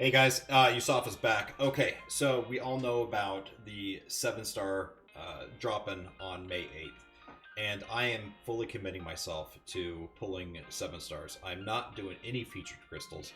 Hey guys, Yusuf is back. Okay, so we all know about the 7-star dropping on May 8th, and I am fully committing myself to pulling 7-stars. I'm not doing any featured crystals,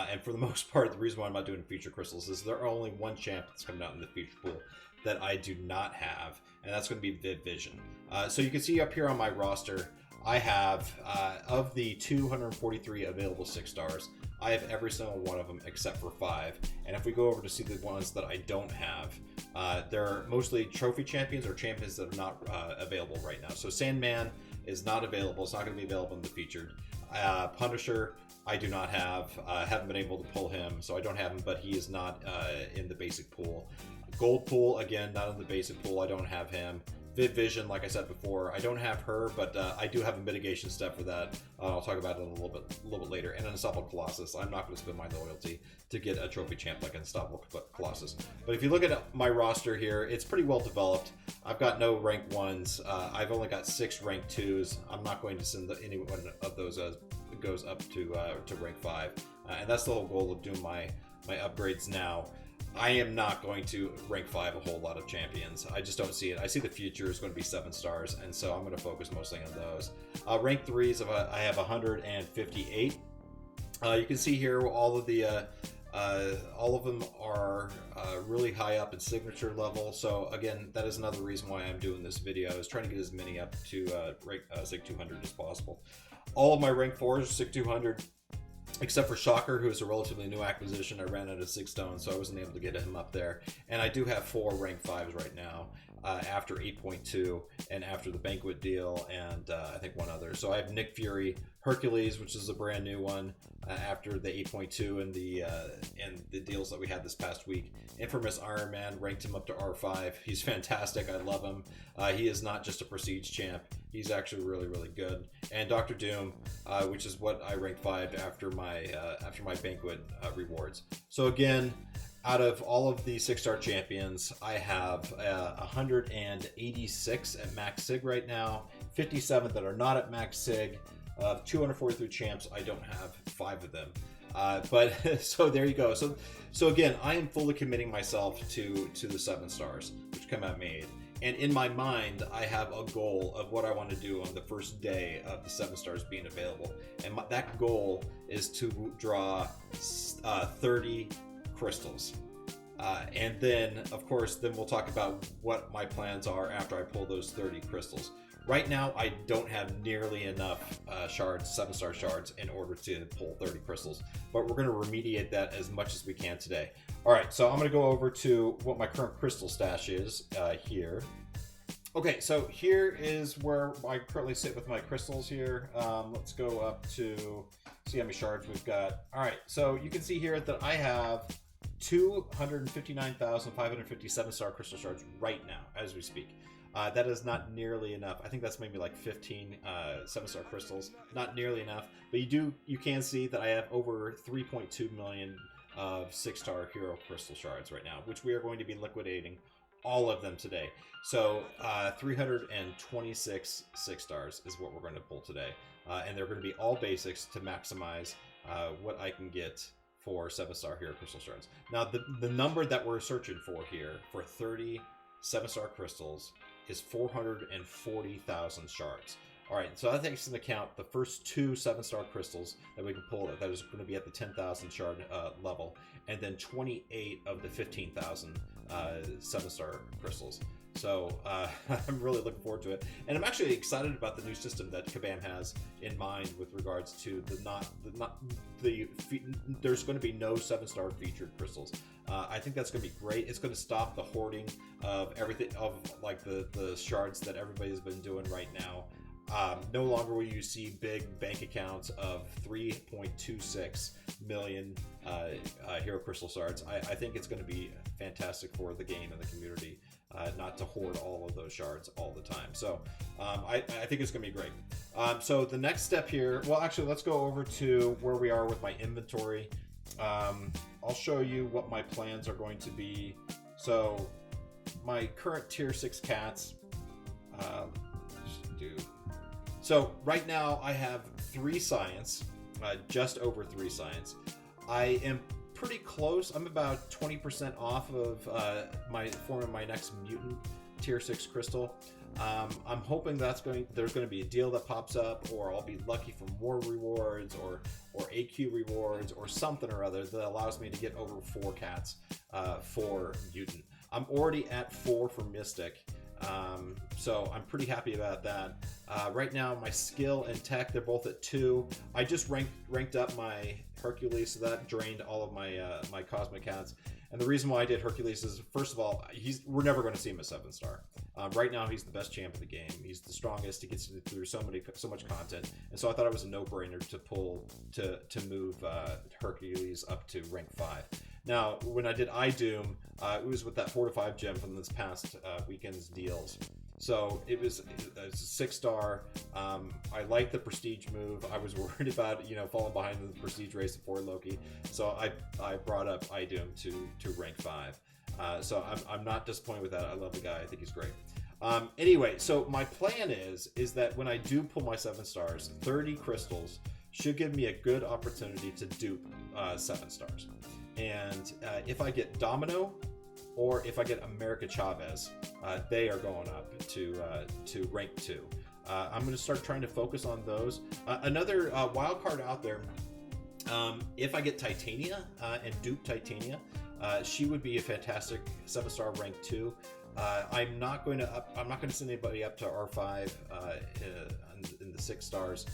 and for the most part, the reason why I'm not doing featured crystals is there are only one champ that's coming out in the featured pool that I do not have, and that's going to be Viv Vision. So you can see up here on my roster, I have, of the 243 available 6-stars, I have every single one of them except for 5. And if we go over to see the ones that I don't have, they're mostly trophy champions or champions that are not available right now. So Sandman is not available. It's not going to be available in the featured. Punisher, I do not have. Haven't been able to pull him, so I don't have him, but he is not in the basic pool. Gold pool, again, not in the basic pool. I don't have him. Viv Vision, like I said before, I don't have her, but I do have a mitigation step for that. I'll talk about it a little bit later. And Unstoppable Colossus, I'm not going to spend my loyalty to get a trophy champ like Unstoppable Colossus. But if you look at my roster here, it's pretty well developed. I've got no rank 1s. I've only got 6 rank 2s. I'm not going to send any one of those goes up to rank 5. And that's the whole goal of doing my upgrades now. I am not going to rank 5 a whole lot of champions. I just don't see it. I see the future is going to be 7-stars, and so I'm going to focus mostly on those. Rank 3s, I have 158. You can see here all of them are really high up in signature level. So again, that is another reason why I'm doing this video, is trying to get as many up to rank Sig 200 as possible. All of my rank 4s are Sig 200. Except for Shocker, who is a relatively new acquisition. I ran out of 6 stones, so I wasn't able to get him up there. And I do have 4 rank 5s right now, after 8.2 and after the Banquet deal, and I think one other. So I have Nick Fury, Hercules, which is a brand new one, after the 8.2 and the deals that we had this past week. Infamous Iron Man, ranked him up to R5. He's fantastic. I love him. He is not just a prestige champ. He's actually really, really good. And Dr. Doom, which is what I ranked 5 after my Banquet rewards. So again, out of all of the 6-star champions, I have 186 at max sig right now, 57 that are not at max sig. 243 champs, I don't have 5 of them. But so there you go. So again, I am fully committing myself to the 7-stars, which come out May 8th. And in my mind, I have a goal of what I want to do on the first day of the 7-stars being available. And that goal is to draw 30 crystals. And then, of course, then we'll talk about what my plans are after I pull those 30 crystals. Right now, I don't have nearly enough shards, 7-star shards, in order to pull 30 crystals. But we're going to remediate that as much as we can today. All right, so I'm going to go over to what my current crystal stash is here. Okay, so here is where I currently sit with my crystals here. Let's go up to see how many shards we've got. All right, so you can see here that I have 259,550 7-star crystal shards right now as we speak. That is not nearly enough. I think that's maybe like 15 7-star crystals. Not nearly enough, but you can see that I have over 3.2 million of 6-star hero crystal shards right now, which we are going to be liquidating all of them today. So 326 6-stars is what we're going to pull today, and they're going to be all basics to maximize what I can get for 7-star hero crystal shards. Now the number that we're searching for here for 30 7-star crystals is 440,000 shards. All right, so that takes into account the first 2 7-star crystals that we can pull. That is going to be at the 10,000 shard level, and then 28 of the 15,000 7-star crystals. So I'm really looking forward to it, and I'm actually excited about the new system that Kabam has in mind with regards to there's going to be no 7-star featured crystals. I think that's going to be great. It's going to stop the hoarding of everything, of like the shards that everybody's been doing right now. No longer will you see big bank accounts of 3.26 million hero crystal shards. I think it's going to be fantastic for the game and the community, not to hoard all of those shards all the time. So I think it's going to be great. So the next step here, well, actually, let's go over to where we are with my inventory. I'll show you what my plans are going to be. So my current tier 6 cats, so right now I have 3 science, just over 3 science. I am pretty close. I'm about 20% off of forming my next mutant tier 6 crystal. I'm hoping there's going to be a deal that pops up, or I'll be lucky for more rewards, or AQ rewards, or something or other that allows me to get over 4 cats for mutant. I'm already at 4 for mystic, so I'm pretty happy about that. Right now, my skill and tech, they're both at 2. I just ranked up my Hercules, so that drained all of my my cosmic cats. And the reason why I did Hercules is, first of all, we're never going to see him a 7-star. Right now, he's the best champ of the game. He's the strongest. He gets through so much content, and so I thought it was a no-brainer to move Hercules up to rank 5. Now, when I did iDoom, it was with that 4 to 5 gem from this past weekend's deals. So it was a 6-star. I like the prestige move. I was worried about falling behind in the prestige race before Loki, so I brought up iDoom to rank 5. So I'm not disappointed with that. I love the guy. I think he's great. Anyway, so my plan is that when I do pull my 7 stars, 30 crystals should give me a good opportunity to dupe 7 stars. And if I get Domino, or if I get America Chavez, they are going up to rank 2. I'm going to start trying to focus on those. Another wild card out there, if I get Titania and dupe Titania, she would be a fantastic 7-star rank 2. I'm not going to send anybody up to R5 in the 6 stars.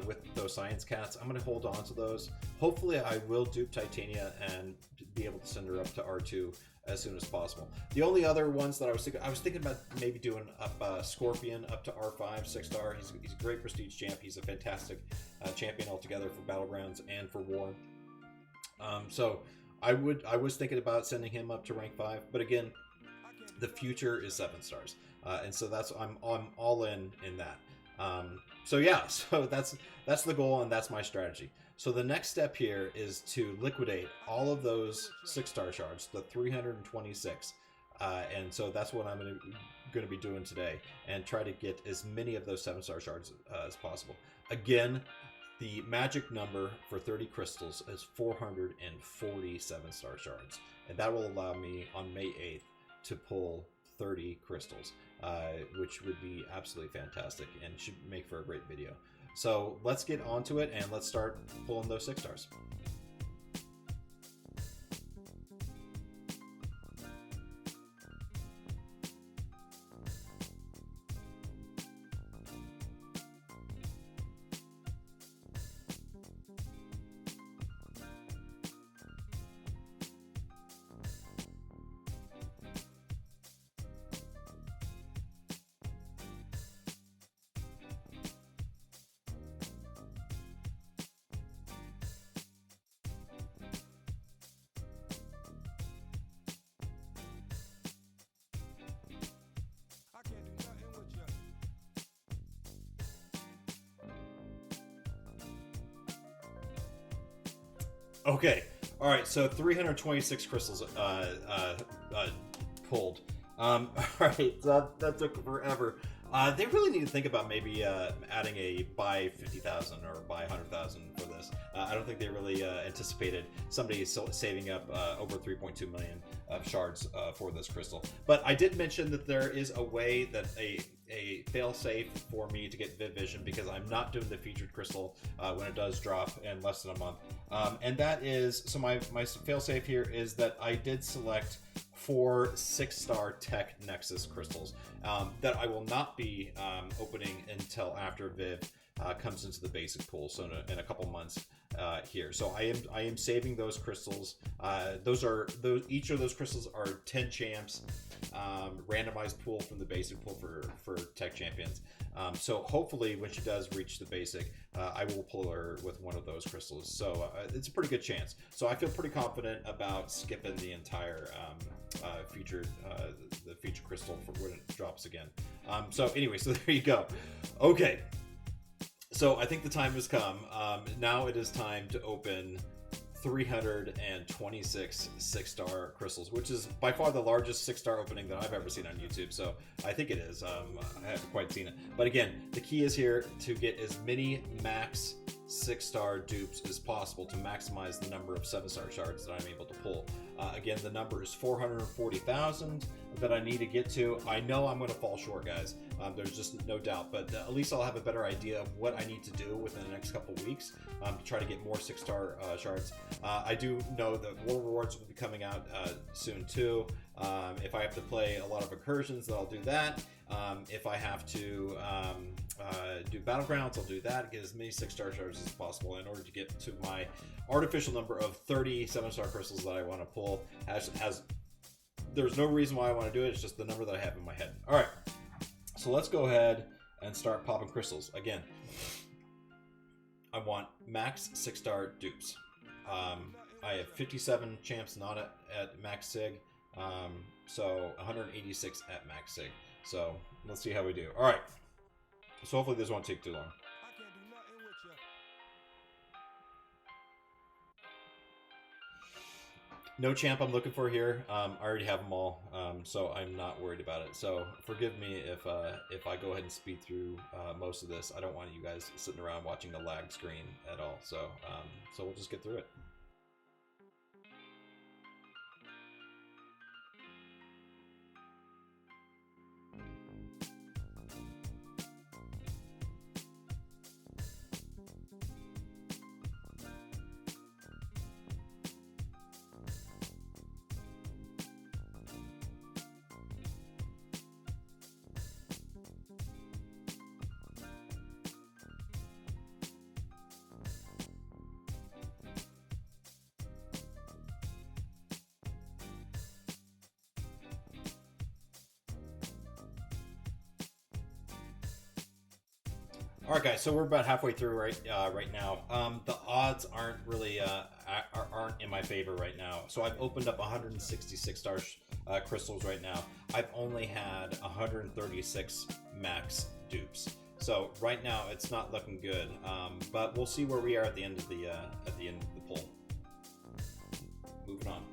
With those science cats, I'm going to hold on to those. Hopefully I will dupe Titania and be able to send her up to R2 as soon as possible. The only other ones that I was thinking about maybe doing up Scorpion up to R5 6-star. He's a great prestige champ. He's a fantastic champion altogether for Battlegrounds and for War. So I was thinking about sending him up to rank 5, but again, the future is 7 stars, and so I'm all in that. So yeah, so that's the goal, and that's my strategy. So the next step here is to liquidate all of those 6-star shards, the 326, and so that's what I'm going to be doing today, and try to get as many of those 7-star shards as possible. Again, the magic number for 30 crystals is 440 7-star shards, and that will allow me on May 8th to pull 30 crystals, which would be absolutely fantastic and should make for a great video. So let's get onto it and let's start pulling those 6 stars. Okay, all right, so 326 crystals pulled. All right, that took forever. They really need to think about maybe adding a buy 50,000 or buy 100,000 for this. I don't think they really anticipated somebody saving up over 3.2 million of shards for this crystal. But I did mention that there is a way that a fail-safe for me to get Viv Vision, because I'm not doing the featured crystal when it does drop in less than a month. And that is, so my fail-safe here is that I did select 4 6-star Tech Nexus crystals that I will not be opening until after Viv comes into the basic pool, so in a couple months here. So I am saving those crystals. Each of those crystals are 10 champs, randomized pool from the basic pool for Tech Champions. So hopefully when she does reach the basic, I will pull her with one of those crystals. So it's a pretty good chance. So I feel pretty confident about skipping the entire featured crystal for when it drops again. So anyway, so there you go. Okay. So I think the time has come. Now it is time to open 326 6-star crystals, which is by far the largest 6-star opening that I've ever seen on YouTube. So I think it is. I haven't quite seen it. But again, the key is here to get as many max 6-star dupes as possible to maximize the number of 7-star shards that I'm able to pull. Again, the number is 440,000 that I need to get to. I know I'm going to fall short, guys. There's just no doubt, but at least I'll have a better idea of what I need to do within the next couple weeks to try to get more 6-star shards. I do know that more rewards will be coming out soon too. If I have to play a lot of incursions, then I'll do that. If I have to do battlegrounds, I'll do that. Get as many 6-star shards as possible in order to get to my artificial number of 30 7-star crystals that I want to pull. There's no reason why I want to do it. It's just the number that I have in my head. All right, so let's go ahead and start popping crystals again. I want max 6-star dupes. I have 57 champs not at max sig, so 186 at max sig. So let's see how we do. All right, so hopefully this won't take too long. No champ I'm looking for here. I already have them all, so I'm not worried about it. So forgive me if I go ahead and speed through most of this. I don't want you guys sitting around watching the lag screen at all. So so we'll just get through it. All right, guys. So we're about halfway through right now. The odds aren't really aren't in my favor right now. So I've opened up 166 star crystals right now. I've only had 136 max dupes. So right now it's not looking good. But we'll see where we are at the end of the poll. Moving on.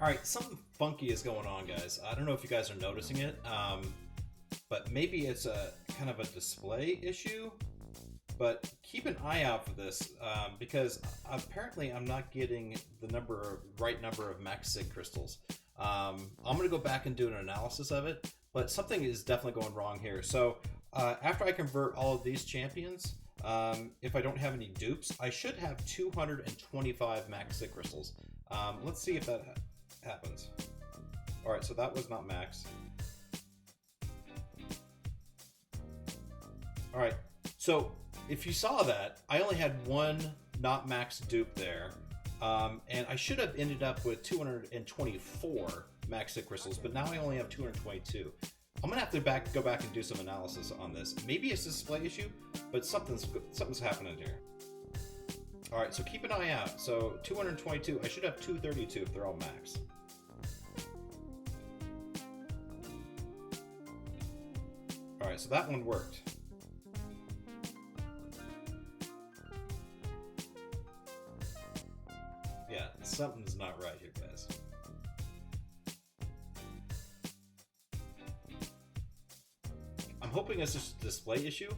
All right, something funky is going on, guys. I don't know if you guys are noticing it, but maybe it's a kind of a display issue. But keep an eye out for this because apparently I'm not getting the right number of max sig crystals. I'm going to go back and do an analysis of it, but something is definitely going wrong here. So after I convert all of these champions, if I don't have any dupes, I should have 225 max sig crystals. Let's see if that happens. All right, so that was not max. All right, so if you saw that, I only had one not max dupe there, and I should have ended up with 224 max sig crystals, but now I only have 222. I'm gonna have to go back and do some analysis on this. Maybe it's a display issue, but something's happening here. All right, so keep an eye out. So 222, I should have 232 if they're all max. All right, so that one worked. Yeah, something's not right here, guys. I'm hoping it's just a display issue.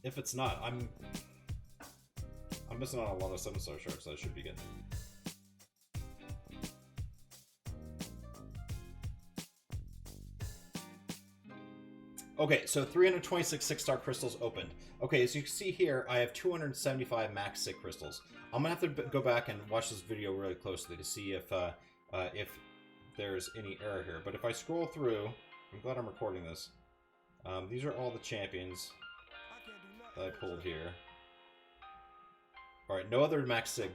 If it's not, I'm missing on a lot of 7-star sharks that I should be getting. Okay, so 326 6-star crystals opened. Okay, as you can see here, I have 275 max sig crystals. I'm gonna have to go back and watch this video really closely to see if there's any error here. But if I scroll through, I'm glad I'm recording this. These are all the champions that I pulled here. All right, no other max sig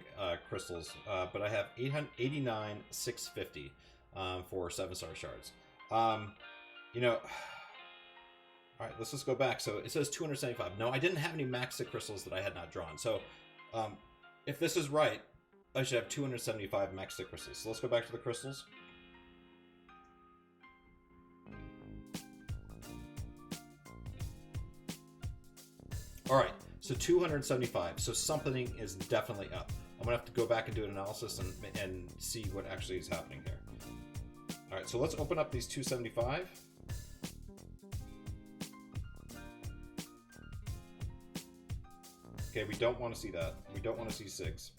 crystals, but I have 89 650 for 7-star shards. You know. All right, let's just go back. So it says 275. No, I didn't have any max sig crystals that I had not drawn. So if this is right, I should have 275 max stick crystals. So let's go back to the crystals. Alright, so 275. So something is definitely up. I'm going to have to go back and do an analysis and see what actually is happening here. Alright, so let's open up these 275. Okay, we don't want to see that. We don't want to see SIGs.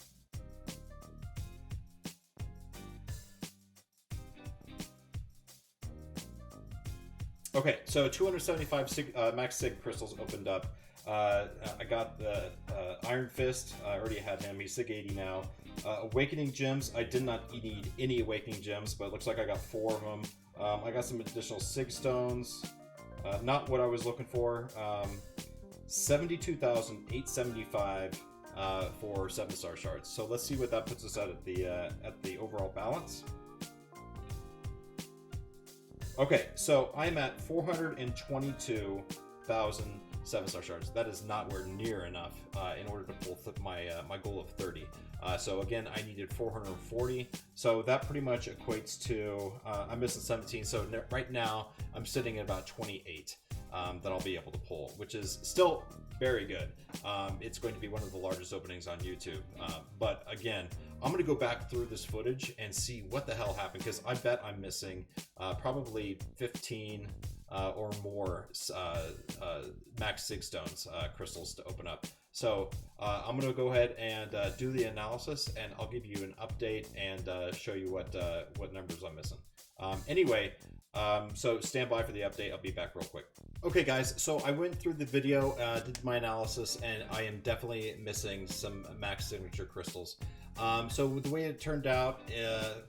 Okay, so 275 max SIG crystals opened up. I got the Iron Fist. I already had him. He's SIG 80 now. Awakening Gems. I did not need any Awakening Gems, but it looks like I got 4 of them. I got some additional SIG Stones. Not what I was looking for. 72,875 for 7-star shards. So let's see what that puts us at the overall balance. Okay, so I'm at 422,000 7-star shards. That is nowhere near enough in order to pull my goal of 30. So again, I needed 440. So that pretty much equates to I'm missing 17. So right now I'm sitting at about 28 that I'll be able to pull, which is still very good. It's going to be one of the largest openings on YouTube. But again, I'm going to go back through this footage and see what the hell happened, because I bet I'm missing probably 15 or more max SIG stones crystals to open up. So I'm going to go ahead and do the analysis, and I'll give you an update and show you what numbers I'm missing. Anyway, so stand by for the update. I'll be back real quick. Okay guys, so I went through the video, did my analysis, and I am definitely missing some max signature crystals. So the way it turned out,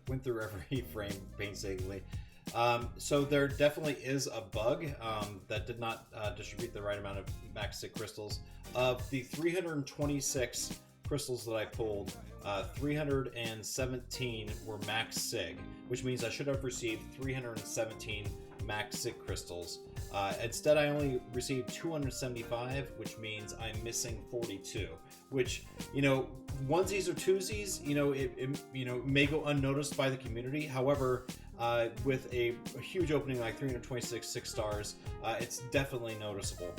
went through every frame painstakingly. So there definitely is a bug that did not distribute the right amount of max SIG crystals. Of the 326 crystals that I pulled, 317 were max SIG, which means I should have received 317 max SIG crystals. Instead, I only received 275, which means I'm missing 42. Which, you know, onesies or twosies, you know, it may go unnoticed by the community. However, with a huge opening like 326 6 stars, it's definitely noticeable.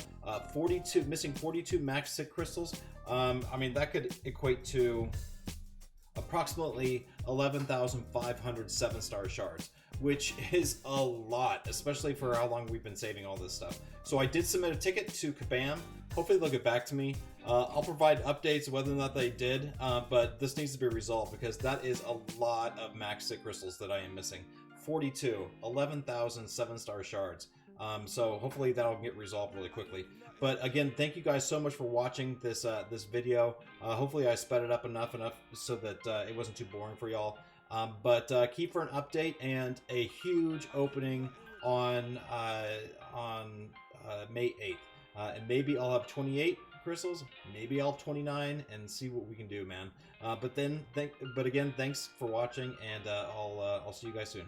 42 missing 42 max SIG crystals. I mean, that could equate to approximately 11,500 7-star shards, which is a lot, especially for how long we've been saving all this stuff. So I did submit a ticket to Kabam. Hopefully they'll get back to me. I'll provide updates whether or not they did, but this needs to be resolved, because that is a lot of max SIG crystals that I am missing. 42, 11,000 7-star shards. So hopefully that'll get resolved really quickly. But again, thank you guys so much for watching this this video. Hopefully I sped it up enough so that it wasn't too boring for y'all. But keep for an update and a huge opening on May 8th. And maybe I'll have 28 crystals, maybe I'll have 29, and see what we can do, man. But again, thanks for watching, and I'll see you guys soon.